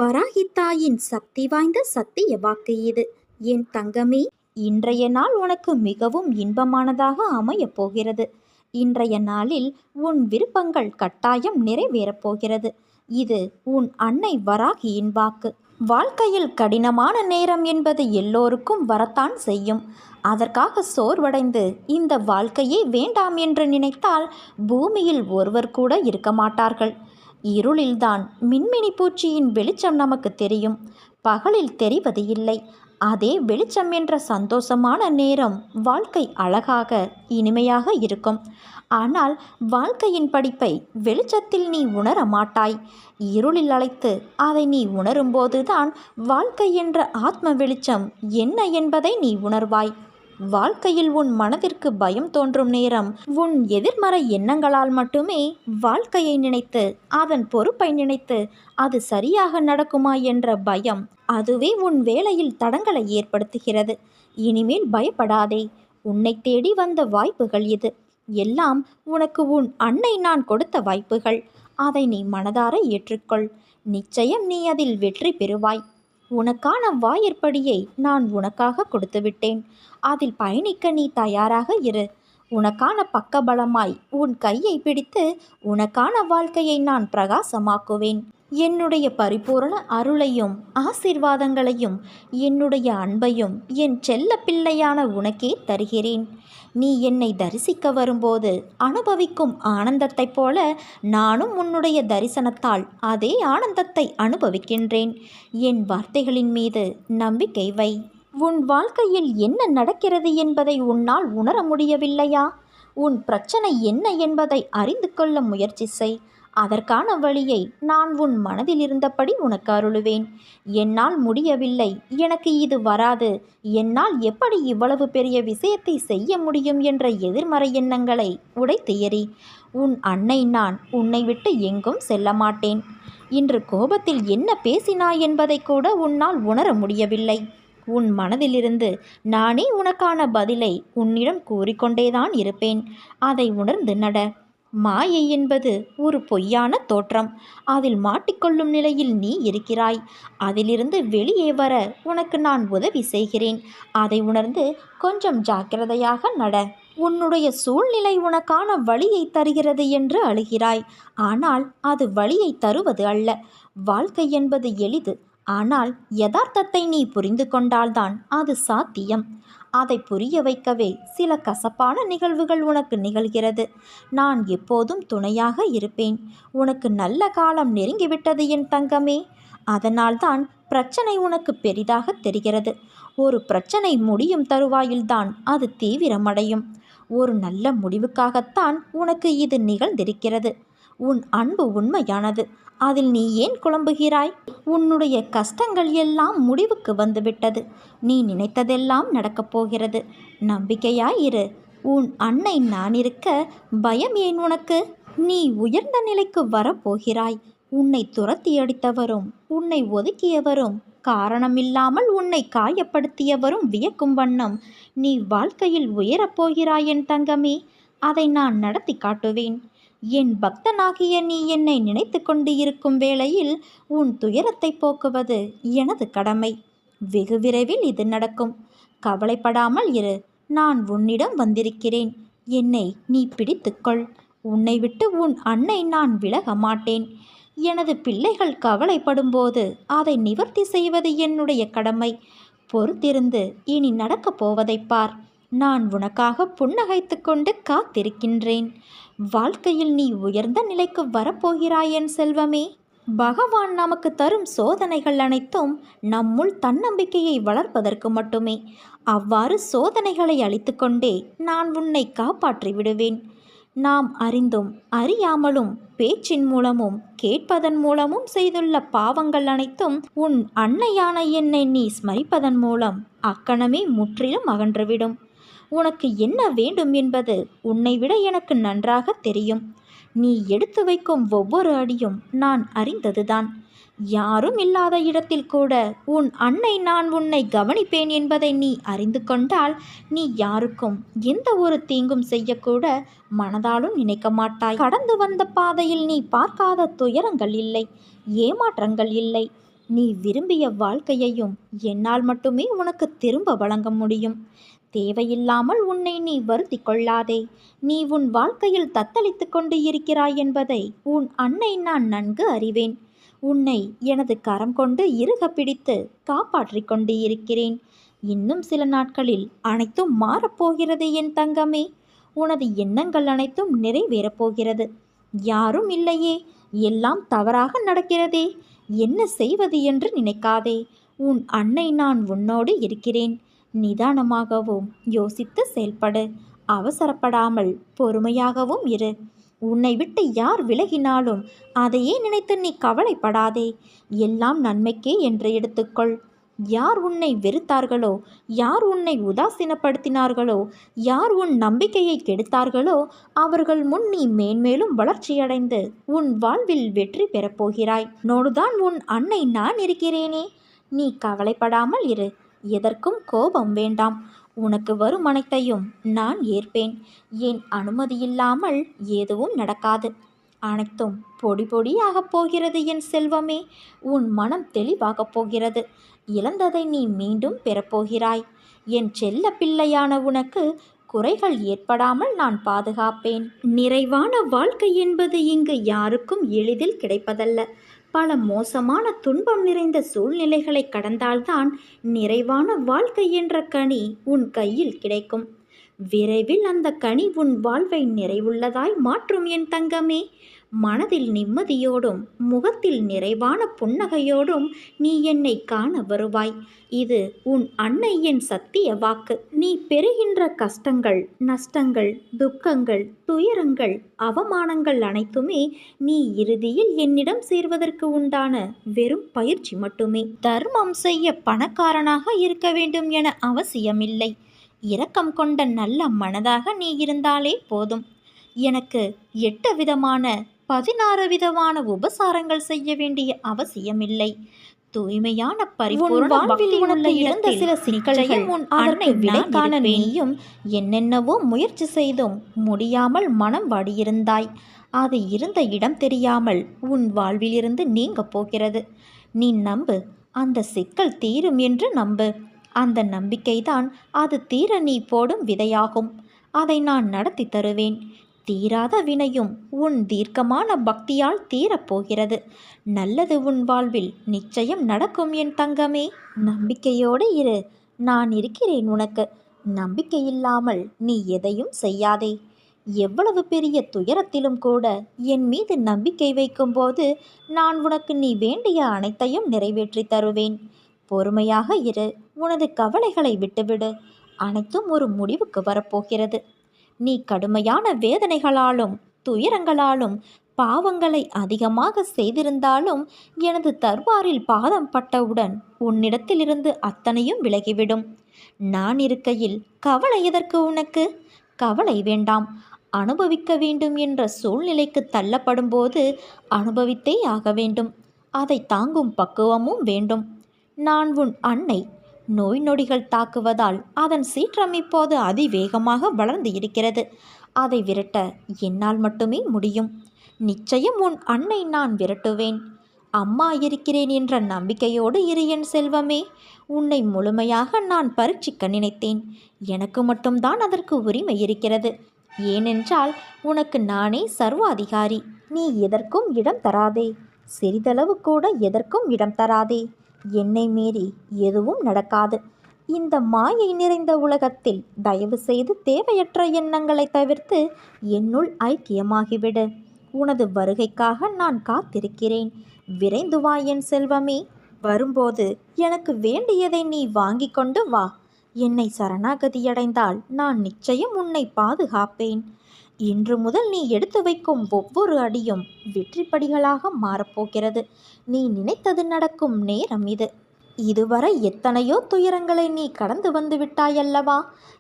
வராகி தாயின் சக்தி வாய்ந்த சத்திய வாக்கு இது. என் தங்கமே, இன்றைய நாள் உனக்கு மிகவும் இன்பமானதாக அமையப் போகிறது. இன்றைய நாளில் உன் விருப்பங்கள் கட்டாயம் நிறைவேறப் போகிறது. இது உன் அன்னை வராகியின் வாக்கு. வாழ்க்கையில் கடினமான நேரம் என்பது எல்லோருக்கும் வரத்தான் செய்யும். அதற்காக சோர்வடைந்து இந்த வாழ்க்கையே வேண்டாம் என்று நினைத்தால் பூமியில் ஒருவர் கூட இருக்க மாட்டார்கள். இருளில்தான் மின்மினி பூச்சியின் வெளிச்சம் நமக்கு தெரியும், பகலில் தெரிவது இல்லை. அதே வெளிச்சம் என்ற சந்தோஷமான நேரம் வாழ்க்கை அழகாக இனிமையாக இருக்கும். ஆனால் வாழ்க்கையின் படிப்பை வெளிச்சத்தில் நீ உணர மாட்டாய். இருளில் அழைத்து அதை நீ உணரும்போதுதான் வாழ்க்கை என்ற ஆத்ம வெளிச்சம் என்ன என்பதை நீ உணர்வாய். வாழ்க்கையில் உன் மனதிற்கு பயம் தோன்றும் நேரம் உன் எதிர்மறை எண்ணங்களால் மட்டுமே. வாழ்க்கையை நினைத்து அதன் பொறுப்பை நினைத்து அது சரியாக நடக்குமா என்ற பயம், அதுவே உன் வேலையில் தடங்களை ஏற்படுத்துகிறது. இனிமேல் பயப்படாதே. உன்னை தேடி வந்த வாய்ப்புகள் இது எல்லாம் உனக்கு உன் அன்னை நான் கொடுத்த வாய்ப்புகள். அதை நீ மனதார ஏற்றுக்கொள். நிச்சயம் நீ அதில் வெற்றி பெறுவாய். உனக்கான வாயிற்படியை நான் உனக்காக கொடுத்துவிட்டேன். அதில் பயணிக்க நீ தயாராக இரு. உனக்கான பக்கபலமாய் உன் கையை பிடித்து உனக்கான வாழ்க்கையை நான் பிரகாசமாக்குவேன். என்னுடைய பரிபூரண அருளையும் ஆசீர்வாதங்களையும் என்னுடைய அன்பையும் என் செல்ல பிள்ளையான உனக்கே தருகிறேன். நீ என்னை தரிசிக்க வரும்போது அனுபவிக்கும் ஆனந்தத்தைப் போல நானும் உன்னுடைய தரிசனத்தால் அதே ஆனந்தத்தை அனுபவிக்கின்றேன். என் வார்த்தைகளின் மீது நம்பிக்கை வை. உன் வாழ்க்கையில் என்ன நடக்கிறது என்பதை உன்னால் உணர முடியவில்லையா? உன் பிரச்சனை என்ன என்பதை அறிந்து கொள்ள முயற்சி செய். அதற்கான வழியை நான் உன் மனதில் இருந்தபடி உனக்கு அருளுவேன். என்னால் முடியவில்லை, எனக்கு இது வராது, என்னால் எப்படி இவ்வளவு பெரிய விஷயத்தை செய்ய முடியும் என்ற எதிர்மறை எண்ணங்களை உடைத்து எறி. உன் அன்னை நான் உன்னை விட்டு எங்கும் செல்ல மாட்டேன். இன்று கோபத்தில் என்ன பேசினாய் என்பதை கூட உன்னால் உணர முடியவில்லை. உன் மனதிலிருந்து நானே உனக்கான பதிலை உன்னிடம் கூறிக்கொண்டேதான் இருப்பேன். அதை உணர்ந்து நட. மாயை என்பது ஒரு பொய்யான தோற்றம். அதில் மாட்டிக்கொள்ளும் நிலையில் நீ இருக்கிறாய். அதிலிருந்து வெளியே வர உனக்கு நான் உதவி செய்கிறேன். அதை உணர்ந்து கொஞ்சம் ஜாக்கிரதையாக நட. உன்னுடைய சூழ்நிலை உனக்கான வழியை தருகிறது என்று அழுகிறாய். ஆனால் அது வழியை தருவது அல்ல. வாழ்க்கை என்பது எளிது. ஆனால் யதார்த்தத்தை நீ புரிந்து கொண்டால்தான் அது சாத்தியம். அதை புரிய வைக்கவே சில கசப்பான நிகழ்வுகள் உனக்கு நிகழ்கிறது. நான் எப்போதும் துணையாக இருப்பேன். உனக்கு நல்ல காலம் நெருங்கிவிட்டது என் தங்கமே. அதனால்தான் பிரச்சனை உனக்கு பெரிதாக தெரிகிறது. ஒரு பிரச்சனை முடியும் தருவாயில்தான் அது தீவிரமடையும். ஒரு நல்ல முடிவுக்காகத்தான் உனக்கு இது நிகழ்ந்திருக்கிறது. உன் அன்பு உண்மையானது. அதில் நீ ஏன் குழம்புகிறாய்? உன்னுடைய கஷ்டங்கள் எல்லாம் முடிவுக்கு வந்துவிட்டது. நீ நினைத்ததெல்லாம் நடக்கப் போகிறது. நம்பிக்கையாயிரு. உன் அன்னை நான் இருக்க பயம் ஏன் உனக்கு? நீ உயர்ந்த நிலைக்கு வரப்போகிறாய். உன்னை துரத்தி அடித்தவரும் உன்னை ஒதுக்கியவரும் காரணமில்லாமல் உன்னை காயப்படுத்தியவரும் வியக்கும் வண்ணம் நீ வாழ்க்கையில் உயரப்போகிறாய் என் தங்கமே. அதை நான் நடத்தி காட்டுவேன். என் பக்தனாகிய நீ என்னை நினைத்து கொண்டு இருக்கும் வேளையில் உன் துயரத்தை போக்குவது எனது கடமை. வெகு விரைவில் இது நடக்கும். கவலைப்படாமல் இரு. நான் உன்னிடம் வந்திருக்கிறேன். என்னை நீ பிடித்துக்கொள். உன்னை விட்டு உன் அன்னை நான் விலக மாட்டேன். எனது பிள்ளைகள் கவலைப்படும்போது அதை நிவர்த்தி செய்வது என்னுடைய கடமை. பொறுத்திருந்து இனி நடக்கப் போவதை பார். நான் உனக்காக புன்னகைத்து கொண்டு காத்திருக்கின்றேன். வாழ்க்கையில் நீ உயர்ந்த நிலைக்கு வரப்போகிறாய் என் செல்வமே. பகவான் நமக்கு தரும் சோதனைகள் அனைத்தும் நம்முள் தன்னம்பிக்கையை வளர்ப்பதற்கு மட்டுமே. அவ்வாறு சோதனைகளை அளித்து கொண்டே நான் உன்னை காப்பாற்றி விடுவேன். நாம் அறிந்தும் அறியாமலும் பேச்சின் மூலமும் கேட்பதன் மூலமும் செய்துள்ள பாவங்கள் அனைத்தும் உன் அன்னையான என்னை நீ ஸ்மரிப்பதன் மூலம் அக்கணமே முற்றிலும் அகன்றுவிடும். உனக்கு என்ன வேண்டும் என்பது உன்னை விட எனக்கு நன்றாக தெரியும். நீ எடுத்து வைக்கும் ஒவ்வொரு அடியும் நான் அறிந்ததுதான். யாரும் இல்லாத இடத்தில் கூட உன் அன்னை நான் உன்னை கவனிப்பேன் என்பதை நீ அறிந்து கொண்டால் நீ யாருக்கும் எந்த ஒரு தீங்கும் செய்யக்கூட மனதாலும் நினைக்க மாட்டாய். கடந்து வந்த பாதையில் நீ பார்க்காத துயரங்கள் இல்லை, ஏமாற்றங்கள் இல்லை. நீ விரும்பிய வாழ்க்கையையும் என்னால் மட்டுமே உனக்கு திரும்ப வழங்க முடியும். தேவையில்லாமல் உன்னை நீ வருத்தி கொள்ளாதே. நீ உன் வாழ்க்கையில் தத்தளித்து கொண்டு இருக்கிறாய் என்பதை உன் அன்னை நான் நன்கு அறிவேன். உன்னை எனது கரம் கொண்டு இறுக பிடித்து காப்பாற்றி கொண்டு இருக்கிறேன். இன்னும் சில நாட்களில் அனைத்தும் மாறப்போகிறது என் தங்கமே. உனது எண்ணங்கள் அனைத்தும் நிறைவேறப் போகிறது. யாரும் இல்லையே, எல்லாம் தவறாக நடக்கிறதே, என்ன செய்வது என்று நினைக்காதே. உன் அன்னை நான் உன்னோடு இருக்கிறேன். நிதானமாகவும் யோசித்து செயல்படு. அவசரப்படாமல் பொறுமையாகவும் இரு. உன்னை விட்டு யார் விலகினாலும் அதையே நினைத்து நீ கவலைப்படாதே. எல்லாம் நன்மைக்கே என்று எடுத்துக்கொள். யார் உன்னை வெறுத்தார்களோ, யார் உன்னை உதாசீனப்படுத்தினார்களோ, யார் உன் நம்பிக்கையை கெடுத்தார்களோ அவர்கள் முன் நீ மேன்மேலும் வளர்ச்சியடைந்து உன் வாழ்வில் வெற்றி பெறப்போகிறாய். நோடுதான் உன் அன்னை நான் இருக்கிறேனே. நீ கவலைப்படாமல் இரு. எதற்கும் கோபம் வேண்டாம். உனக்கு வரும் அனைத்தையும் நான் ஏற்பேன். என் அனுமதியில்லாமல் எதுவும் நடக்காது. அனைத்தும் பொடி பொடியாகப் போகிறது என் செல்வமே. உன் மனம் தெளிவாகப் போகிறது. இழந்ததை நீ மீண்டும் பெறப்போகிறாய். என் செல்ல பிள்ளையான உனக்கு குறைகள் ஏற்படாமல் நான் பாதுகாப்பேன். நிறைவான வாழ்க்கை என்பது இங்கு யாருக்கும் எளிதில் கிடைப்பதல்ல. பல மோசமான துன்பம் நிறைந்த சூழ்நிலைகளை கடந்தால்தான் நிறைவான வாழ்க்கை என்ற கனி உன் கையில் கிடைக்கும். விரைவில் அந்த கனி உன் வாழ்வை நிறைவுள்ளதாய் மாற்றும் என் தங்கமே. மனதில் நிம்மதியோடும் முகத்தில் நிறைவான புன்னகையோடும் நீ என்னை காண வருவாய். இது உன் அன்னை என் சத்திய வாக்கு. நீ பெறுகின்ற கஷ்டங்கள், நஷ்டங்கள், துக்கங்கள், துயரங்கள், அவமானங்கள் அனைத்துமே நீ இறுதியில் என்னிடம் சேர்வதற்கு உண்டான வெறும் பயிற்சி மட்டுமே. தர்மம் செய்ய பணக்காரனாக இருக்க வேண்டும் என அவசியமில்லை. இரக்கம் கொண்ட நல்ல மனதாக நீ இருந்தாலே போதும். எனக்கு 8 விதமான 16 விதமான உபசாரங்கள் செய்ய வேண்டிய அவசியமில்லை. தூய்மையான பரிபூரண பக்தி உள்ள இருந்த சில சிக்கல்கள் அதற்கு விடை காண நீயும் என்னென்னவோ முயற்சி செய்தும் முடியாமல் மனம் வாடியிருந்தாய். அது இருந்த இடம் தெரியாமல் உன் வாழ்விலிருந்து நீங்க போகிறது. நீ நம்பு, அந்த சிக்கல் தீரும் என்று நம்பு. அந்த நம்பிக்கைதான் அது தீர நீ போடும் விதையாகும். அதை நான் நடத்தி தருவேன். தீராத வினையும் உன் தீர்க்கமான பக்தியால் தீரப்போகிறது. நல்லது உன் வாழ்வில் நிச்சயம் நடக்கும் என் தங்கமே. நம்பிக்கையோடு இரு. நான் இருக்கிறேன் உனக்கு. நம்பிக்கை இல்லாமல் நீ எதையும் செய்யாதே. எவ்வளவு பெரிய துயரத்திலும் கூட என் மீது நம்பிக்கை வைக்கும்போது நான் உனக்கு நீ வேண்டிய அனைத்தையும் நிறைவேற்றி தருவேன். பொறுமையாக இரு. உனது கவலைகளை விட்டுவிடு. அனைத்தும் ஒரு முடிவுக்கு வரப்போகிறது. நீ கடுமையான வேதனைகளாலும் துயரங்களாலும் பாவங்களை அதிகமாக செய்திருந்தாலும் எனது தர்பாரில் பாதம் பட்டவுடன் உன்னிடத்திலிருந்து அத்தனையும் விலகிவிடும். நான் இருக்கையில் கவலை எதற்கு உனக்கு? கவலை வேண்டாம். அனுபவிக்க வேண்டும் என்ற சூழ்நிலைக்கு தள்ளப்படும் போது அனுபவித்தே ஆக வேண்டும். அதை தாங்கும் பக்குவமும் வேண்டும். நான் உன் அன்னை. நோய் நொடிகள் தாக்குவதால் அதன் சீற்றம் இப்போது அதிவேகமாக வளர்ந்து இருக்கிறது. அதை விரட்ட என்னால் மட்டுமே முடியும். நிச்சயம் உன் அன்னை நான் விரட்டுவேன். அம்மா இருக்கிறேன் என்ற நம்பிக்கையோடு இரு என் செல்வமே. உன்னை முழுமையாக நான் பரீட்சிக்க நினைத்தேன். எனக்கு மட்டும்தான் அதற்கு உரிமை இருக்கிறது. ஏனென்றால் உனக்கு நானே சர்வாதிகாரி. நீ எதற்கும் இடம் தராதே. சிறிதளவு கூட எதற்கும் இடம் தராதே. என்னை மீறி எதுவும் நடக்காது. இந்த மாயை நிறைந்த உலகத்தில் தயவு செய்து தேவையற்ற எண்ணங்களை தவிர்த்து என்னுள் ஐக்கியமாகிவிடு. உனது வருகைக்காக நான் காத்திருக்கிறேன். விரைந்து வா என் செல்வமே. வரும்போது எனக்கு வேண்டியதை நீ வாங்கி கொண்டு வா. என்னை சரணாகதியடைந்தால் நான் நிச்சயம் உன்னை பாதுகாப்பேன். இன்று முதல் நீ எடுத்து வைக்கும் ஒவ்வொரு அடியும் வெற்றிப்படிகளாக மாறப்போகிறது. நீ நினைத்தது நடக்கும் நேரம் இது. இதுவரை எத்தனையோ துயரங்களை நீ கடந்து வந்து விட்டாயல்லவா?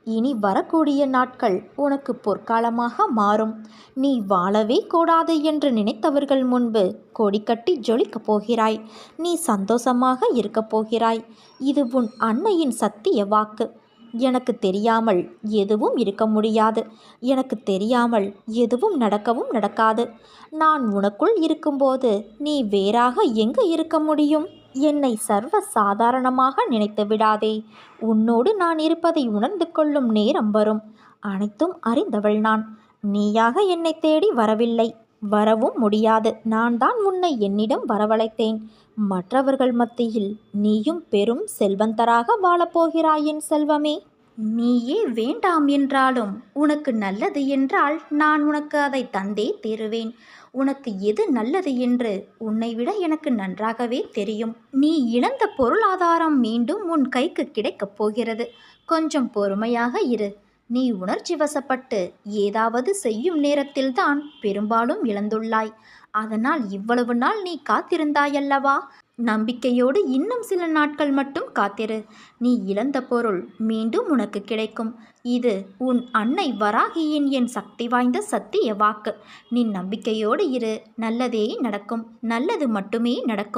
இனி வரக்கூடிய நாட்கள் உனக்கு பொற்காலமாக மாறும். நீ வாழவே கூடாது என்று நினைத்தவர்கள் முன்பு கொடி கட்டி ஜொலிக்கப் போகிறாய். நீ சந்தோஷமாக இருக்கப் போகிறாய். இது உன் அன்னையின் சத்திய வாக்கு. எனக்கு தெரியாமல் எதுவும் இருக்க முடியாது. எனக்கு தெரியாமல் எதுவும் நடக்கவும் நடக்காது. நான் உனக்குள் இருக்கும்போது நீ வேறாக எங்கு இருக்க முடியும்? என்னை சர்வ சாதாரணமாக நினைத்து விடாதே. உன்னோடு நான் இருப்பதை உணர்ந்து கொள்ளும் நேரம் வரும். அனைத்தும் அறிந்தவள் நான். நீயாக என்னை தேடி வரவில்லை, வரவும் முடியாது. நான் தான் உன்னை என்னிடம் வரவழைத்தேன். மற்றவர்கள் மத்தியில் நீயும் பெரும் செல்வந்தராக வாழப்போகிறாய் என் செல்வமே. நீயே வேண்டாம் என்றாலும் உனக்கு நல்லது என்றால் நான் உனக்கு அதை தந்தே தீருவேன். உனக்கு எது நல்லது என்று உன்னை விட எனக்கு நன்றாகவே தெரியும். நீ இழந்த பொருளாதாரம் மீண்டும் உன் கைக்கு கிடைக்கப் போகிறது. கொஞ்சம் பொறுமையாக இரு. நீ உணர்ச்சி வசப்பட்டு ஏதாவது செய்யும் நேரத்தில்தான் பெரும்பாலும் இழந்துள்ளாய். அதனால் இவ்வளவு நாள் நீ காத்திருந்தாயல்லவா? நம்பிக்கையோடு இன்னும் சில நாட்கள் மட்டும் காத்திரு. நீ இழந்த பொருள் மீண்டும் உனக்கு கிடைக்கும். இது உன் அன்னை வராகியின் என் சக்தி வாய்ந்த சத்திய வாக்கு. நீ நம்பிக்கையோடு இரு. நல்லதே நடக்கும். நல்லது மட்டுமே நடக்கும்.